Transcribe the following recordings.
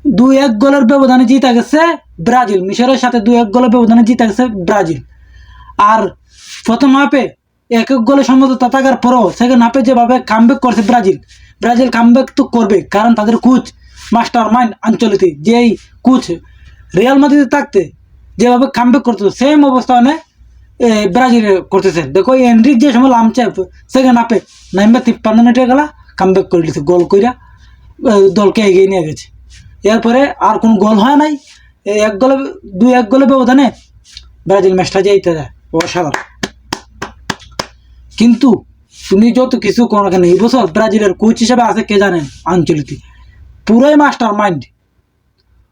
2-1 গোলের ব্যবধানে জিতে গেছে ব্রাজিল। মিশরের সাথে 2-1 গোলের ব্যবধানে জিতে গেছে ব্রাজিল। আর প্রথম হাফে 1-1 গোলে সমতা থাকার পরও সেকেন্ড হাফে যেভাবে কামব্যাক করছে ব্রাজিল কামব্যাক তো করবে, কারণ তাদের কোচ মাস্টার মাইন্ড আঞ্চলিক, যেই কোচ রিয়াল মাদ্রিদে থাকতে যেভাবে কামব্যাক করতে সেম অবস্থা ব্রাজিল করতেছে। দেখো এনরিক যে সময় লামছে সেকেন্ড হাফে নাইম্বা 53 মিনিটে গেলা কামব্যাক করে দিচ্ছে, গোল কইরা দলকে এগিয়ে নিয়ে গেছে। এরপরে আর কোনো গোল হয় নাই, 2-1 গোলে ব্যবধানে ব্রাজিল ম্যাচটা জিতে যায়। অসাধারণ। কিন্তু তুমি যত কিছু করো কেন, এই বছর ব্রাজিলের কোচ হিসেবে আছে কে জানেন? আঞ্চলিক, পুরাই মাস্টার মাইন্ড।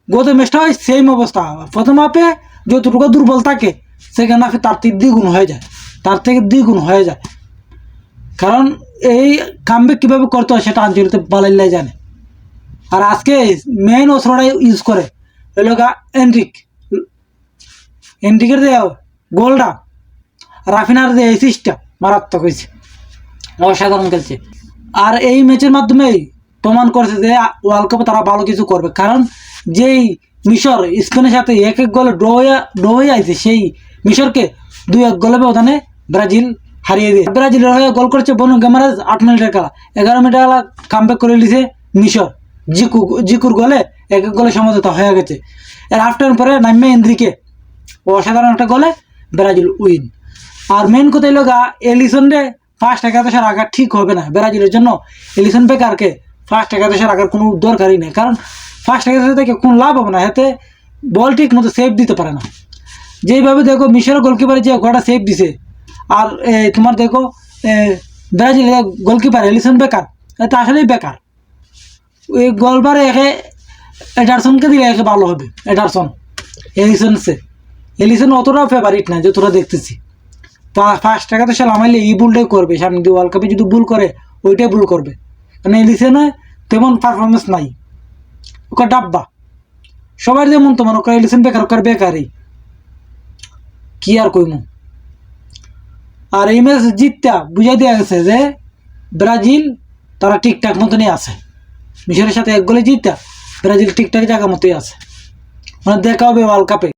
গত ম্যাচটা হয় সেম অবস্থা, প্রথম হাফে যতটুকু দুর্বল থাকে সেকেন্ড হাফে তার থেকে দ্বিগুণ হয়ে যায়। কারণ এই কামব্যাক কীভাবে করতে হয় সেটা আঞ্চলিক বালাইলাই জানে। আর আজকে মেইন অস্ত্রটা ইউজ করে ওই লোক এনরিকের যে গোলটা, রাফিনার যে অ্যাসিস্টটা মারাত্মক হয়েছে, অসাধারণ খেলছে। আর এই ম্যাচের মাধ্যমেই প্রমাণ করছে যে ওয়ার্ল্ড কাপে তারা ভালো কিছু করবে। কারণ যেই মিশর স্পেনের সাথে 1-1 গোলে ড্র হয়ে আছে, সেই মিশরকে 2-1 গোলে ব্যবধানে ব্রাজিল হারিয়ে দিয়ে ব্রাজিলের হয়ে গোল করছে বনু গেমারেজ 8 মিনিটের খেলা। 11 মিনিটের খেলা কামব্যাক করে নিয়েছে মিশর, জিকুর গোলে 1-1 গোলে সমঝোতা হয়ে গেছে। এর হাফ টাইম পরে নাইমে এনরিকে অসাধারণ একটা গোলে ব্রাজিল উইন। আর মেন কথা হলো এলিসন রে ফার্স্ট 11 রাখা ঠিক হবে না ব্রাজিলের জন্য। এলিসন বেকারকে ফার্স্ট 11 রাখার কোনো দরকারই নেই, কারণ ফার্স্ট 11 থেকে কোনো লাভ হবে না, এতে বল ঠিক মতো সেভ দিতে পারে না। যেইভাবে দেখো মিশরের গোলকিপারে যে গোটা সেভ দিছে, আর তোমার দেখো ব্রাজিলের গোলকিপার এলিসন বেকার, এটা আসলেই বেকার। ওই গোলবারে এডারসনকে দিলে একে ভালো হবে। এলিসন অতটাও ফেভারিট না যতটা দেখতেছি। ফার্স্ট টাকা তো সে লামাইলে এই ভুলটাই করবে, সামনে দিয়ে ওয়ার্ল্ড কাপে যদি ভুল করে ওইটাই ভুল করবে। কারণ এলিসনে তেমন পারফরমেন্স নাই, ওকে ডাব্বা সবার যেমন তোমার ওকে এলিসন বেকারই কি আর কইমু। আর এই ম্যাচ জিতটা বুঝাই দেওয়া গেছে যে ব্রাজিল তারা ঠিকঠাক মতনই আছে। মিশরের সাথে 1 গোলে জিতটা ব্রাজিল ঠিকঠাক জায়গা মতোই আছে। মানে দেখা হবে ওয়ার্ল্ড কাপে।